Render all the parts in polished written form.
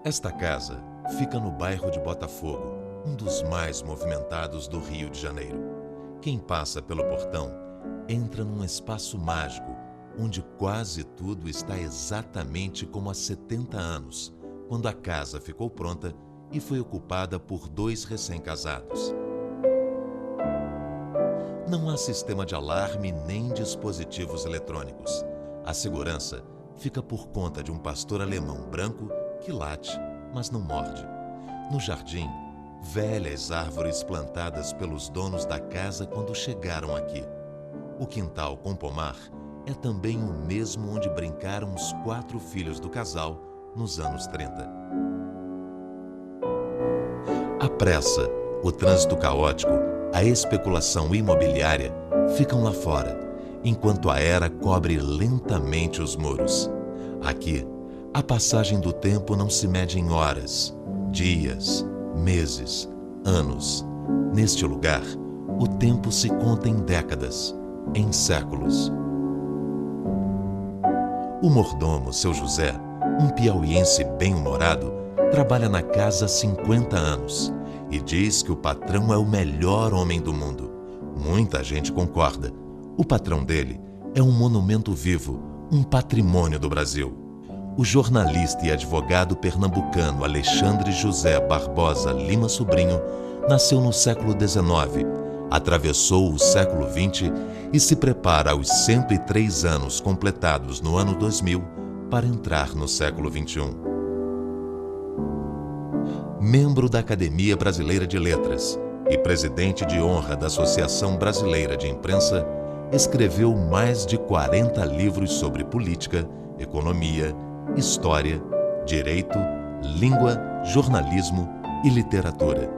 Esta casa fica no bairro de Botafogo, um dos mais movimentados do Rio de Janeiro. Quem passa pelo portão entra num espaço mágico, onde quase tudo está exatamente como há 70 anos, quando a casa ficou pronta e foi ocupada por 2 recém-casados. Não há sistema de alarme nem dispositivos eletrônicos. A segurança fica por conta de um pastor alemão branco que late, mas não morde. No jardim, velhas árvores plantadas pelos donos da casa quando chegaram aqui. O quintal com pomar é também o mesmo onde brincaram os 4 filhos do casal nos anos 30. A pressa, o trânsito caótico, a especulação imobiliária ficam lá fora, enquanto a era cobre lentamente os muros. Aqui, a passagem do tempo não se mede em horas, dias, meses, anos. Neste lugar, o tempo se conta em décadas, em séculos. O mordomo, seu José, um piauiense bem-humorado, trabalha na casa há 50 anos e diz que o patrão é o melhor homem do mundo. Muita gente concorda. O patrão dele é um monumento vivo, um patrimônio do Brasil. O jornalista e advogado pernambucano Alexandre José Barbosa Lima Sobrinho nasceu no século XIX, atravessou o século XX e se prepara aos 103 anos completados no ano 2000 para entrar no século XXI. Membro da Academia Brasileira de Letras e presidente de honra da Associação Brasileira de Imprensa, escreveu mais de 40 livros sobre política, economia, história, direito, língua, jornalismo e literatura.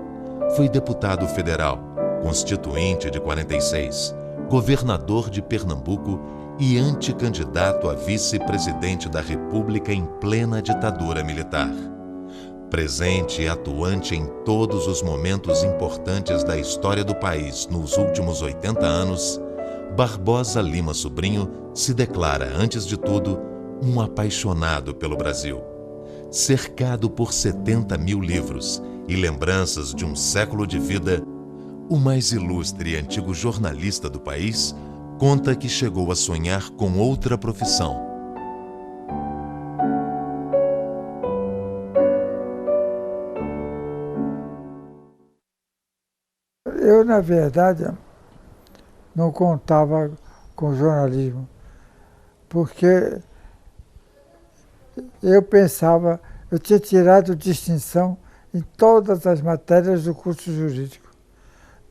Foi deputado federal, constituinte de 46, governador de Pernambuco e anticandidato a vice-presidente da República em plena ditadura militar. Presente e atuante em todos os momentos importantes da história do país nos últimos 80 anos, Barbosa Lima Sobrinho se declara, antes de tudo, um apaixonado pelo Brasil. Cercado por 70 mil livros e lembranças de um século de vida, o mais ilustre e antigo jornalista do país conta que chegou a sonhar com outra profissão. Eu, na verdade, não contava com jornalismo, porque eu pensava, eu tinha tirado distinção em todas as matérias do curso jurídico.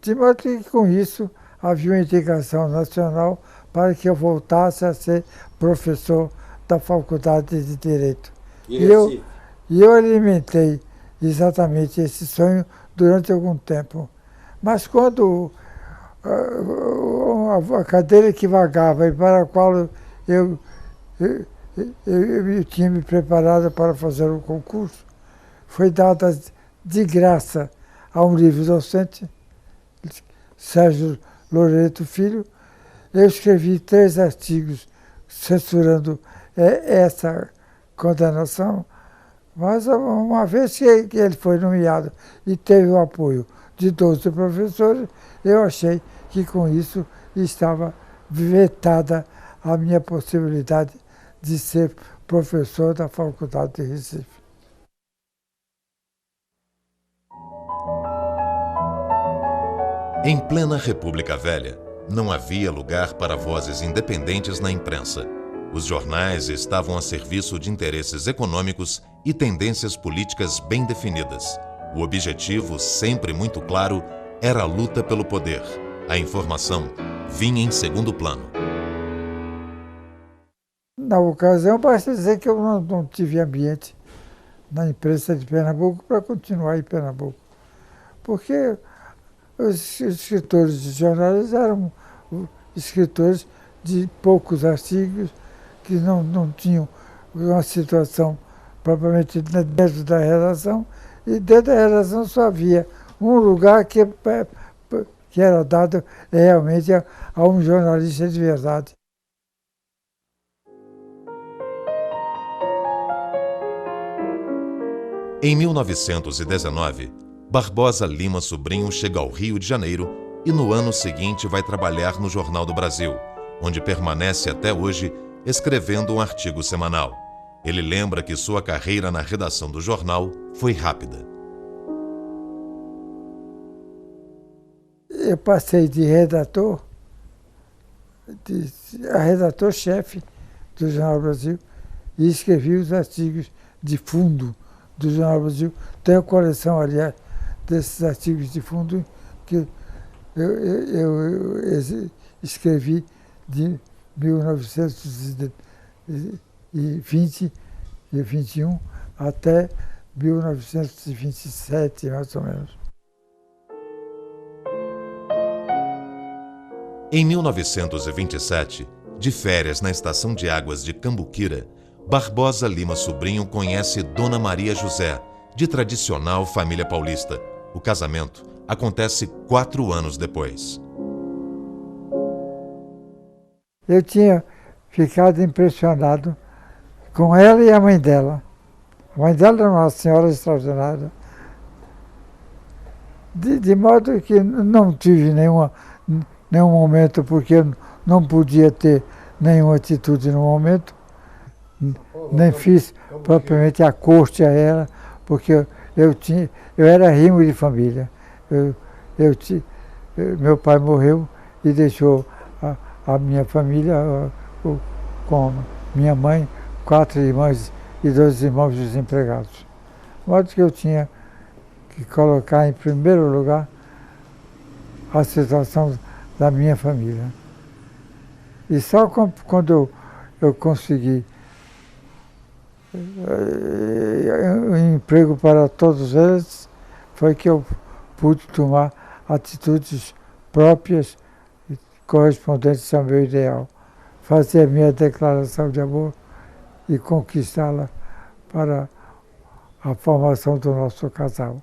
De modo que, com isso, havia uma indicação nacional para que eu voltasse a ser professor da Faculdade de Direito. E eu alimentei exatamente esse sonho durante algum tempo. Mas quando a cadeira que vagava e para a qual eu tinha me preparado para fazer o concurso, foi dada de graça a um livre docente, Sérgio Loreto Filho. Eu escrevi 3 artigos censurando essa condenação, mas uma vez que ele foi nomeado e teve o apoio de 12 professores, eu achei que com isso estava vetada a minha possibilidade de ser professor da Faculdade de Recife. Em plena República Velha, não havia lugar para vozes independentes na imprensa. Os jornais estavam a serviço de interesses econômicos e tendências políticas bem definidas. O objetivo, sempre muito claro, era a luta pelo poder. A informação vinha em segundo plano. Na ocasião, basta dizer que eu não tive ambiente na imprensa de Pernambuco para continuar em Pernambuco. Porque os escritores de jornais eram escritores de poucos artigos, que não tinham uma situação propriamente dentro da redação, e dentro da redação só havia um lugar que era dado realmente a um jornalista de verdade. Em 1919, Barbosa Lima Sobrinho chega ao Rio de Janeiro e no ano seguinte vai trabalhar no Jornal do Brasil, onde permanece até hoje escrevendo um artigo semanal. Ele lembra que sua carreira na redação do jornal foi rápida. Eu passei de redator a redator-chefe do Jornal do Brasil e escrevi os artigos de fundo do Jornal do Brasil. Tenho coleção, aliás, desses artigos de fundo que eu escrevi de 1920 e 21 até 1927, mais ou menos. Em 1927, de férias na estação de águas de Cambuquira, Barbosa Lima Sobrinho conhece Dona Maria José, de tradicional família paulista. O casamento acontece 4 anos depois. Eu tinha ficado impressionado com ela e a mãe dela. A mãe dela era uma senhora extraordinária. De modo que não tive nenhum momento, porque eu não podia ter nenhuma atitude no momento, nem fiz propriamente a corte a ela, porque eu era rimo de família. Meu pai morreu e deixou a minha família com minha mãe, 4 irmãs e 2 irmãos desempregados. De modo que eu tinha que colocar em primeiro lugar a situação da minha família. E só quando eu consegui um emprego para todos eles, foi que eu pude tomar atitudes próprias correspondentes ao meu ideal. Fazer a minha declaração de amor e conquistá-la para a formação do nosso casal.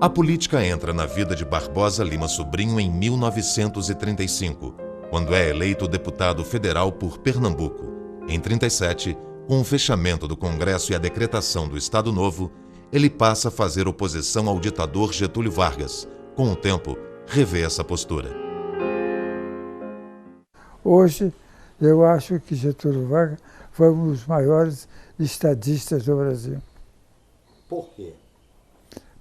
A política entra na vida de Barbosa Lima Sobrinho em 1935, quando é eleito deputado federal por Pernambuco. Em 1937, com o fechamento do Congresso e a decretação do Estado Novo, ele passa a fazer oposição ao ditador Getúlio Vargas. Com o tempo, revê essa postura. Hoje, eu acho que Getúlio Vargas foi um dos maiores estadistas do Brasil. Por quê?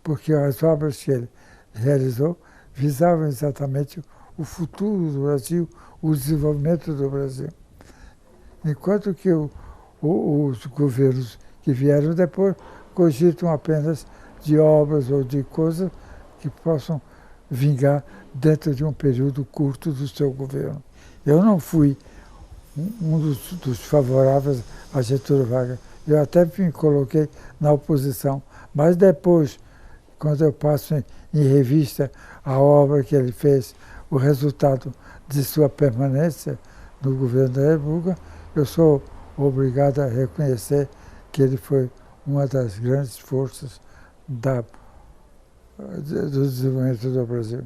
Porque as obras que ele realizou visavam exatamente o futuro do Brasil, o desenvolvimento do Brasil. Enquanto que os governos que vieram depois cogitam apenas de obras ou de coisas que possam vingar dentro de um período curto do seu governo. Eu não fui um dos favoráveis a Getúlio Vargas. Eu até me coloquei na oposição, mas depois, quando eu passo em revista a obra que ele fez, o resultado de sua permanência no governo da República, eu sou obrigado a reconhecer que ele foi uma das grandes forças do desenvolvimento do Brasil.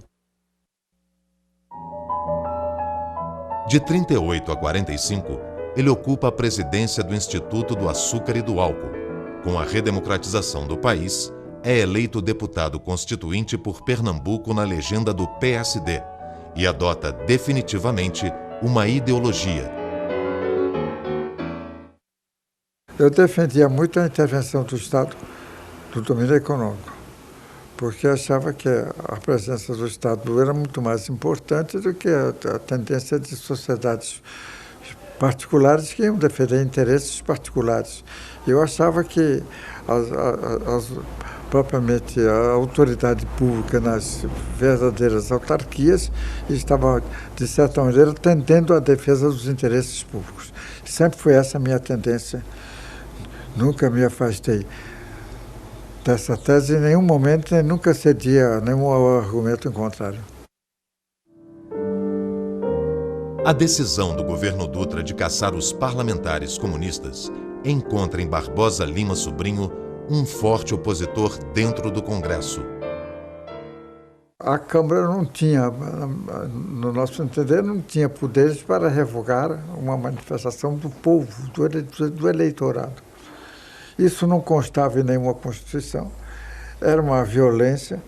De 1938 a 1945, ele ocupa a presidência do Instituto do Açúcar e do Álcool. Com a redemocratização do país, é eleito deputado constituinte por Pernambuco na legenda do PSD e adota definitivamente uma ideologia. Eu defendia muito a intervenção do Estado no domínio econômico, porque achava que a presença do Estado era muito mais importante do que a tendência de sociedades particulares que iam defender interesses particulares. Eu achava que propriamente a autoridade pública nas verdadeiras autarquias estava, de certa maneira, tendendo à defesa dos interesses públicos. Sempre foi essa a minha tendência. Nunca me afastei dessa tese em nenhum momento, nunca cedi a nenhum argumento em contrário. A decisão do governo Dutra de caçar os parlamentares comunistas encontra em Barbosa Lima Sobrinho um forte opositor dentro do Congresso. A Câmara não tinha, no nosso entender, não tinha poderes para revogar uma manifestação do povo, do eleitorado. Isso não constava em nenhuma Constituição, era uma violência,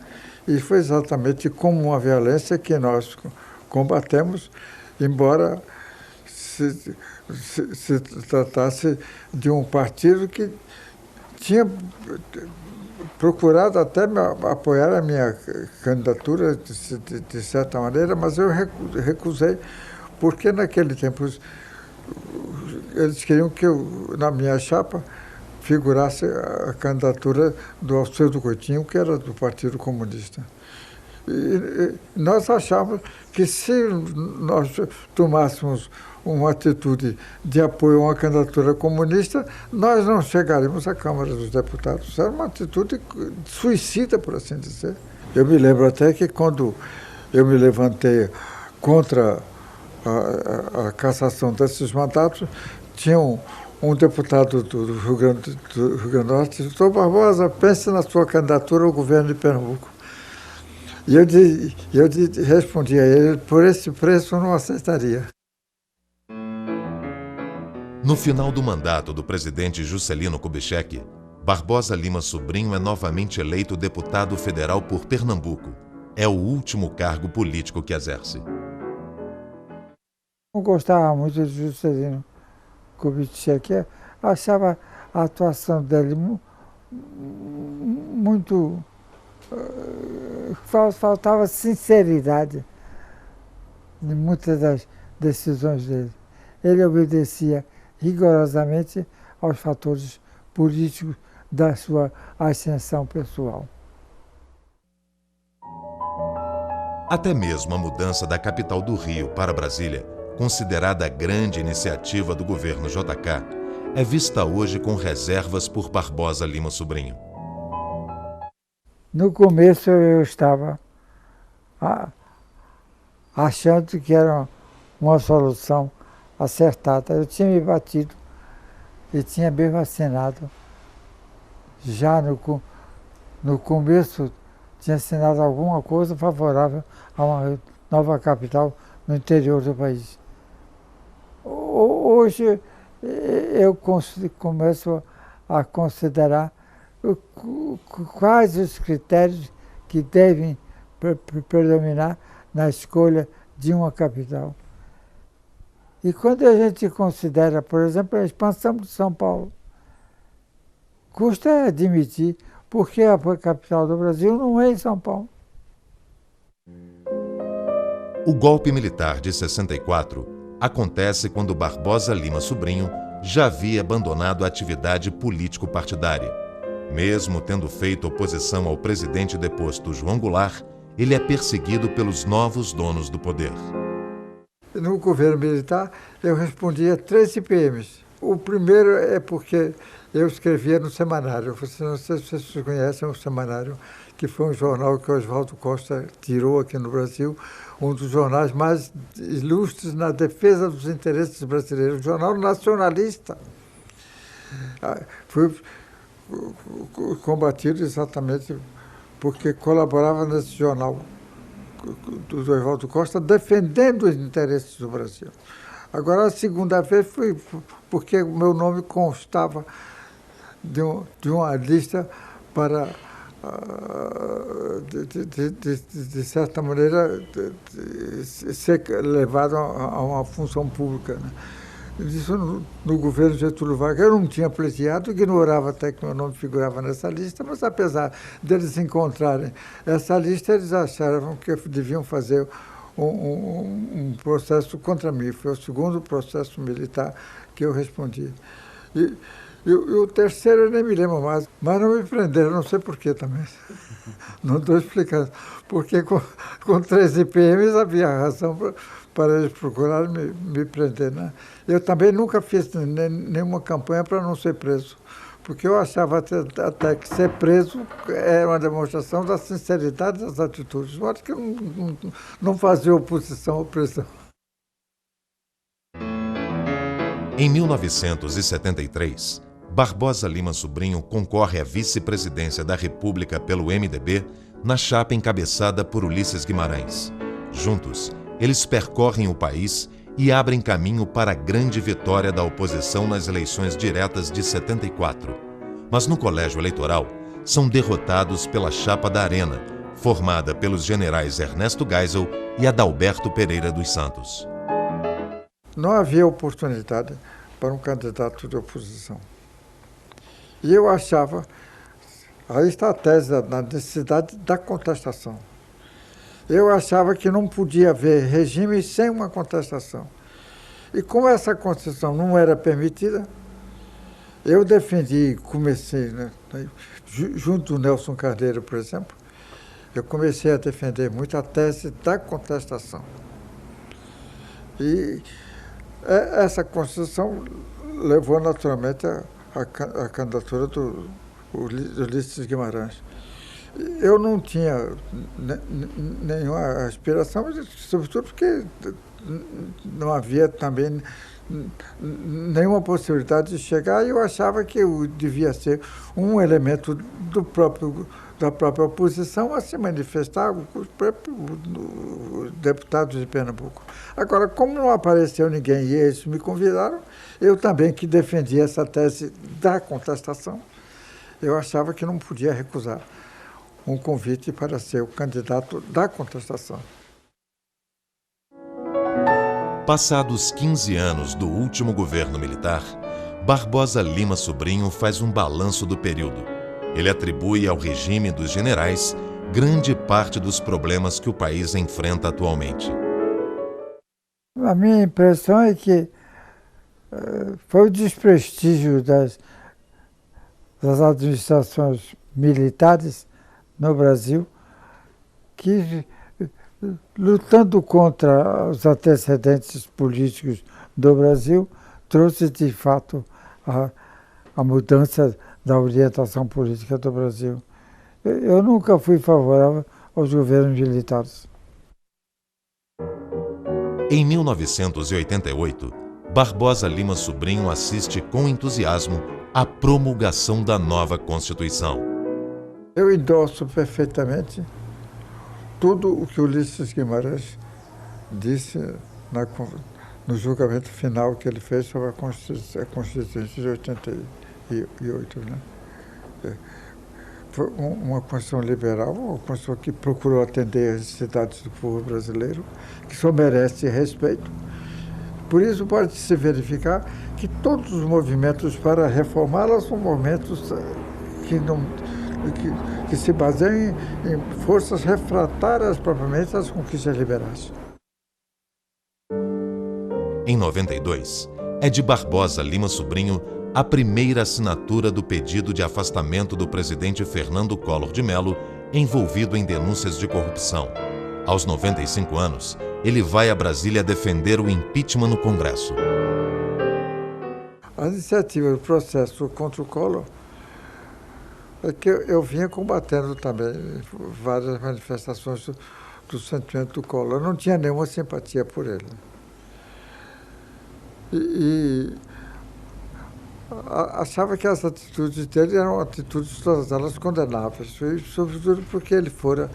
e foi exatamente como uma violência que nós combatemos, embora se tratasse de um partido que tinha procurado até apoiar a minha candidatura, de certa maneira, mas eu recusei, porque naquele tempo eles queriam que eu, na minha chapa, figurasse a candidatura do Alcedo Coutinho, que era do Partido Comunista. E nós achávamos que se nós tomássemos uma atitude de apoio a uma candidatura comunista, nós não chegaríamos à Câmara dos Deputados. Era uma atitude suicida, por assim dizer. Eu me lembro até que quando eu me levantei contra a cassação desses mandatos, tinha um deputado do Rio Grande do Norte, doutor Barbosa, pense na sua candidatura ao governo de Pernambuco. E eu respondi a ele, por esse preço eu não aceitaria. No final do mandato do presidente Juscelino Kubitschek, Barbosa Lima Sobrinho é novamente eleito deputado federal por Pernambuco. É o último cargo político que exerce. Não gostava muito de Juscelino Kubitschek, achava a atuação dele muito... faltava sinceridade em muitas das decisões dele. Ele obedecia rigorosamente aos fatores políticos da sua ascensão pessoal. Até mesmo a mudança da capital do Rio para Brasília, considerada a grande iniciativa do governo JK, é vista hoje com reservas por Barbosa Lima Sobrinho. No começo eu estava achando que era uma solução acertada. Eu tinha me batido e tinha bem vacinado. Já no começo tinha assinado alguma coisa favorável a uma nova capital no interior do país. Hoje eu começo a considerar quais os critérios que devem predominar na escolha de uma capital. E quando a gente considera, por exemplo, a expansão de São Paulo, custa admitir porque a capital do Brasil não é em São Paulo. O golpe militar de 64 acontece quando Barbosa Lima Sobrinho já havia abandonado a atividade político-partidária. Mesmo tendo feito oposição ao presidente deposto João Goulart, ele é perseguido pelos novos donos do poder. No governo militar, eu respondia 13 IPMs. O primeiro é porque eu escrevia no Semanário. Não sei se vocês conhecem o Semanário, que foi um jornal que o Oswaldo Costa tirou aqui no Brasil, um dos jornais mais ilustres na defesa dos interesses brasileiros, um jornal nacionalista. Foi combatido exatamente porque colaborava nesse jornal do Oswaldo Costa, defendendo os interesses do Brasil. Agora, a segunda vez foi porque o meu nome constava de uma lista para, de certa maneira, ser levado a uma função pública, né? Isso no governo Getúlio Vargas eu não tinha pleiteado, ignorava até que meu nome figurava nessa lista, mas apesar deles encontrarem essa lista, eles acharam que deviam fazer um processo contra mim. Foi o segundo processo militar que eu respondi. E o terceiro eu nem me lembro mais, mas não me prenderam, não sei porquê também. Não estou explicando. Porque com 13 IPMs havia razão para eles procurarem me prender, né? Eu também nunca fiz nenhuma campanha para não ser preso, porque eu achava até que ser preso era uma demonstração da sinceridade das atitudes. Eu acho que eu não fazia oposição à prisão. Em 1973, Barbosa Lima Sobrinho concorre à vice-presidência da República pelo MDB na chapa encabeçada por Ulisses Guimarães. Juntos, eles percorrem o país e abrem caminho para a grande vitória da oposição nas eleições diretas de 74. Mas no colégio eleitoral, são derrotados pela chapa da Arena, formada pelos generais Ernesto Geisel e Adalberto Pereira dos Santos. Não havia oportunidade para um candidato de oposição. E eu achava, aí está a tese da necessidade da contestação. Eu achava que não podia haver regime sem uma contestação. E como essa contestação não era permitida, eu defendi, comecei, junto do Nelson Carneiro, por exemplo, eu comecei a defender muito a tese da contestação. E essa contestação levou naturalmente a candidatura do Ulisses Guimarães. Eu não tinha nenhuma aspiração, sobretudo porque não havia também nenhuma possibilidade de chegar, e eu achava que eu devia ser um elemento da própria oposição a se manifestar com os próprios deputados de Pernambuco. Agora, como não apareceu ninguém e eles me convidaram, eu também, que defendi essa tese da contestação, eu achava que não podia recusar um convite para ser o candidato da contestação. Passados 15 anos do último governo militar, Barbosa Lima Sobrinho faz um balanço do período. Ele atribui ao regime dos generais grande parte dos problemas que o país enfrenta atualmente. A minha impressão é que foi o desprestígio das administrações militares no Brasil que, lutando contra os antecedentes políticos do Brasil, trouxe de fato a mudança da orientação política do Brasil. Eu nunca fui favorável aos governos militares. Em 1988, Barbosa Lima Sobrinho assiste com entusiasmo à promulgação da nova Constituição. Eu endosso perfeitamente tudo o que Ulisses Guimarães disse no julgamento final que ele fez sobre a Constituição de 88. Né? Foi uma Constituição liberal, uma Constituição que procurou atender às necessidades do povo brasileiro, que só merece respeito. Por isso pode-se verificar que todos os movimentos para reformá-la são movimentos que se baseiam em forças refratárias propriamente às conquistas liberais. Em 92, é de Barbosa Lima Sobrinho a primeira assinatura do pedido de afastamento do presidente Fernando Collor de Mello, envolvido em denúncias de corrupção. Aos 95 anos, ele vai a Brasília defender o impeachment no Congresso. A iniciativa do processo contra o Collor é que eu vinha combatendo também várias manifestações do sentimento do Collor. Eu não tinha nenhuma simpatia por ele. E achava que as atitudes dele eram atitudes todas elas condenáveis, sobretudo porque ele fora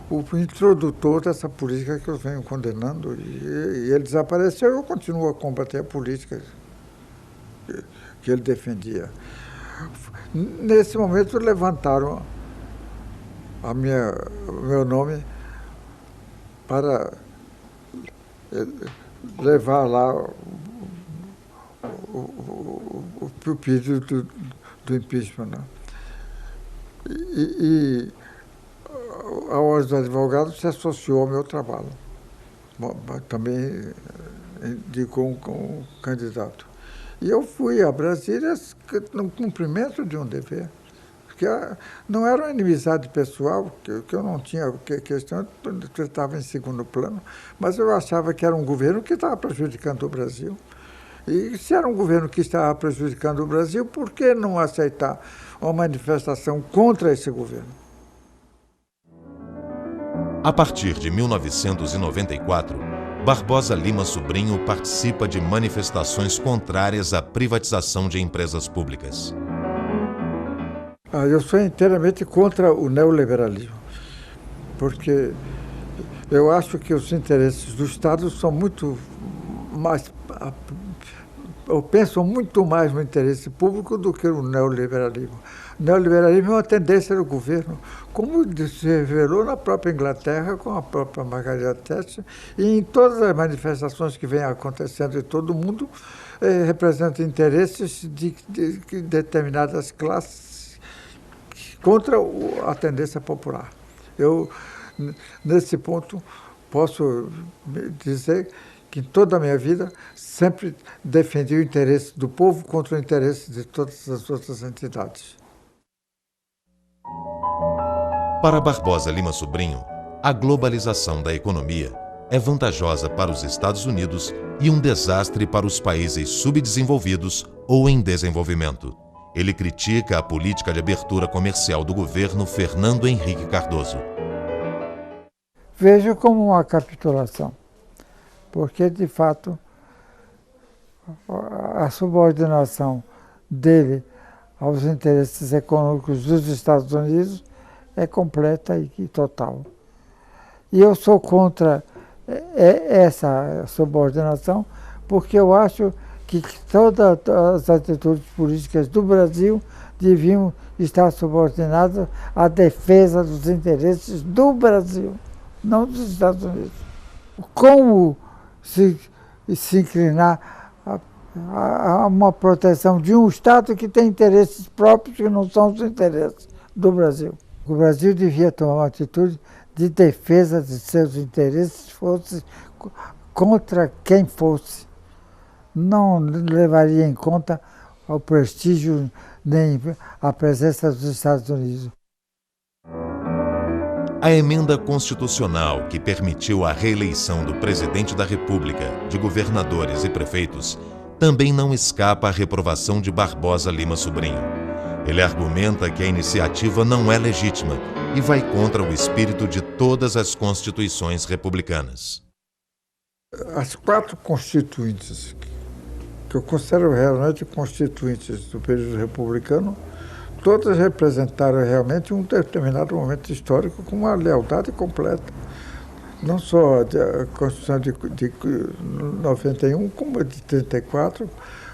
o introdutor dessa política que eu venho condenando, e ele desapareceu e eu continuo a combater a política que ele defendia. Nesse momento levantaram o meu nome para levar lá o pedido do impeachment. Né? E a Ordem dos Advogados se associou ao meu trabalho. Também indicou um candidato. E eu fui a Brasília no cumprimento de um dever. Porque não era uma inimizade pessoal, que eu não tinha questão, que estava em segundo plano, mas eu achava que era um governo que estava prejudicando o Brasil. E se era um governo que estava prejudicando o Brasil, por que não aceitar uma manifestação contra esse governo? A partir de 1994, Barbosa Lima Sobrinho participa de manifestações contrárias à privatização de empresas públicas. Eu sou inteiramente contra o neoliberalismo. porque eu acho que os interesses do Estado são muito mais... Eu penso muito mais no interesse público do que no neoliberalismo. O neoliberalismo é uma tendência do governo, como se revelou na própria Inglaterra, com a própria Margaret Thatcher, e em todas as manifestações que vêm acontecendo em todo o mundo, representam interesses de determinadas classes contra a tendência popular. Eu, nesse ponto, posso dizer que em toda a minha vida sempre defendi o interesse do povo contra o interesse de todas as outras entidades. Para Barbosa Lima Sobrinho, a globalização da economia é vantajosa para os Estados Unidos e um desastre para os países subdesenvolvidos ou em desenvolvimento. Ele critica a política de abertura comercial do governo Fernando Henrique Cardoso. Vejo como uma capitulação, porque, de fato, a subordinação dele aos interesses econômicos dos Estados Unidos é completa e total. E eu sou contra essa subordinação, porque eu acho que todas as atitudes políticas do Brasil deviam estar subordinadas à defesa dos interesses do Brasil, não dos Estados Unidos. Como se inclinar a uma proteção de um Estado que tem interesses próprios que não são os interesses do Brasil? O Brasil devia tomar uma atitude de defesa de seus interesses, fosse contra quem fosse. Não levaria em conta o prestígio nem a presença dos Estados Unidos. A emenda constitucional que permitiu a reeleição do presidente da República, de governadores e prefeitos, também não escapa à reprovação de Barbosa Lima Sobrinho. Ele argumenta que a iniciativa não é legítima e vai contra o espírito de todas as constituições republicanas. As 4 constituintes, que eu considero realmente constituintes do período republicano, todas representaram realmente um determinado momento histórico com uma lealdade completa. Não só a Constituição de 91, como a de 34,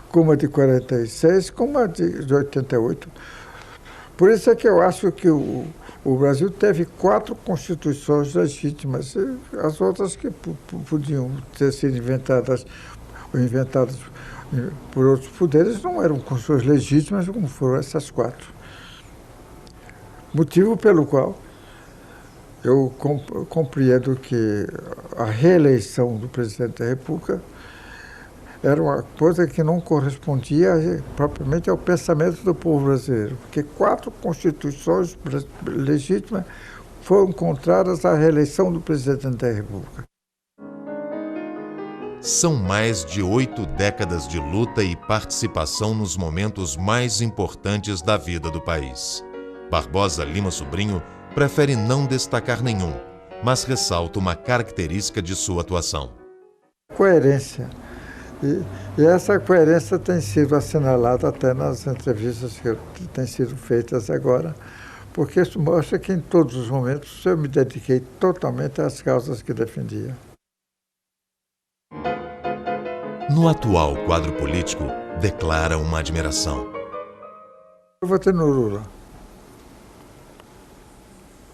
como a de 46, como a de 88. Por isso é que eu acho que o Brasil teve 4 constituições legítimas, as outras que podiam ter sido inventadas por outros poderes não eram constituições legítimas como foram essas 4. Motivo pelo qual eu compreendo que a reeleição do presidente da República era uma coisa que não correspondia propriamente ao pensamento do povo brasileiro, porque 4 constituições legítimas foram contrárias à reeleição do presidente da República. São mais de 8 décadas de luta e participação nos momentos mais importantes da vida do país. Barbosa Lima Sobrinho prefere não destacar nenhum, mas ressalta uma característica de sua atuação. Coerência. E essa coerência tem sido assinalada até nas entrevistas que têm sido feitas agora, porque isso mostra que em todos os momentos eu me dediquei totalmente às causas que defendia. No atual quadro político, declara uma admiração. Eu votei no Lula,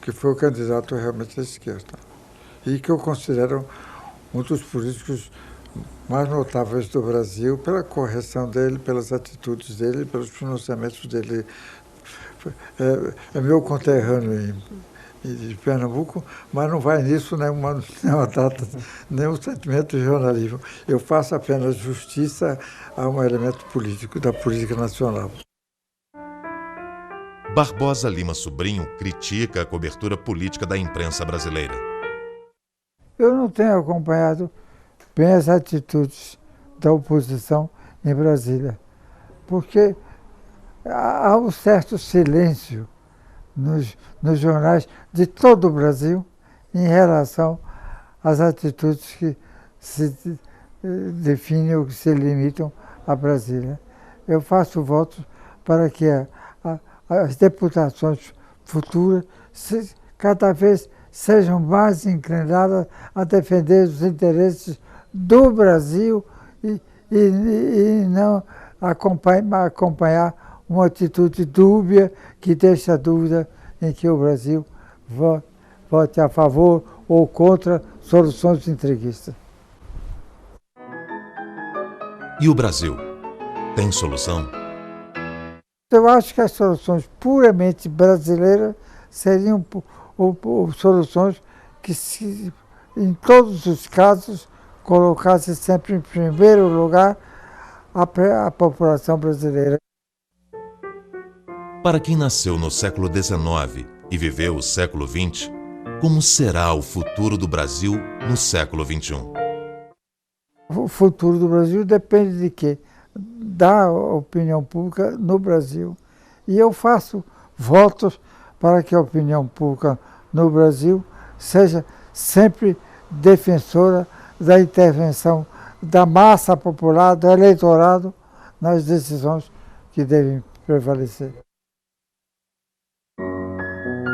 que foi o candidato realmente à esquerda, e que eu considero um dos políticos mais notáveis do Brasil pela correção dele, pelas atitudes dele, pelos pronunciamentos dele. É meu conterrâneo de Pernambuco, mas não vai nisso nenhuma data, nenhum sentimento de jornalismo. Eu faço apenas justiça a um elemento político, da política nacional. Barbosa Lima Sobrinho critica a cobertura política da imprensa brasileira. Eu não tenho acompanhado bem as atitudes da oposição em Brasília, porque há um certo silêncio nos jornais de todo o Brasil em relação às atitudes que se definem ou que se limitam a Brasília. Eu faço votos para que as deputações futuras cada vez sejam mais inclinadas a defender os interesses do Brasil e não acompanhar uma atitude dúbia que deixa dúvida em que o Brasil vote a favor ou contra soluções entreguistas. E o Brasil? Tem solução? Eu acho que as soluções puramente brasileiras seriam soluções que, em todos os casos, colocassem sempre em primeiro lugar a população brasileira. Para quem nasceu no século XIX e viveu o século XX, como será o futuro do Brasil no século XXI? O futuro do Brasil depende de quê? Da opinião pública no Brasil. E eu faço votos para que a opinião pública no Brasil seja sempre defensora da intervenção da massa popular, do eleitorado, nas decisões que devem prevalecer.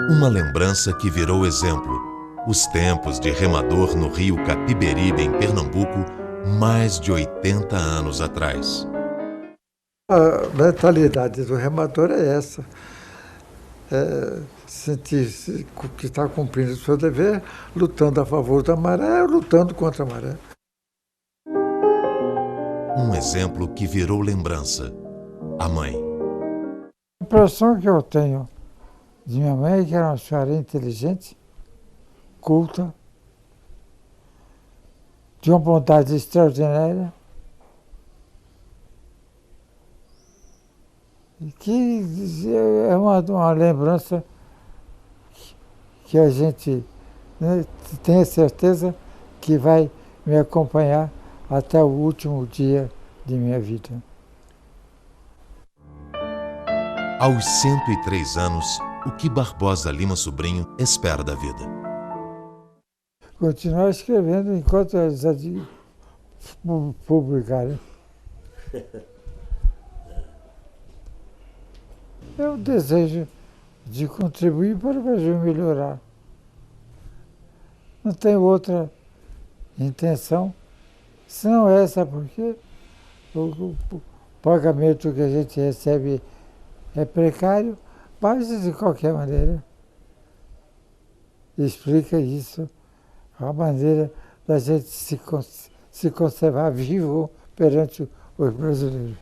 Uma lembrança que virou exemplo. Os tempos de remador no rio Capiberibe, em Pernambuco, mais de 80 anos atrás. A mentalidade do remador é essa. Sentir que está cumprindo o seu dever, lutando a favor da maré ou lutando contra a maré. Um exemplo que virou lembrança. A mãe. A impressão que eu tenho de minha mãe é que era uma senhora inteligente, culta, de uma bondade extraordinária, e que é uma lembrança que a gente, né, tem certeza que vai me acompanhar até o último dia de minha vida. Aos 103 anos, o que Barbosa Lima Sobrinho espera da vida? Continuar escrevendo enquanto eles publicarem. Eu desejo de contribuir para o Brasil melhorar. Não tenho outra intenção, senão essa, porque o pagamento que a gente recebe é precário, mas de qualquer maneira explica isso, a maneira da gente se conservar vivo perante os brasileiros.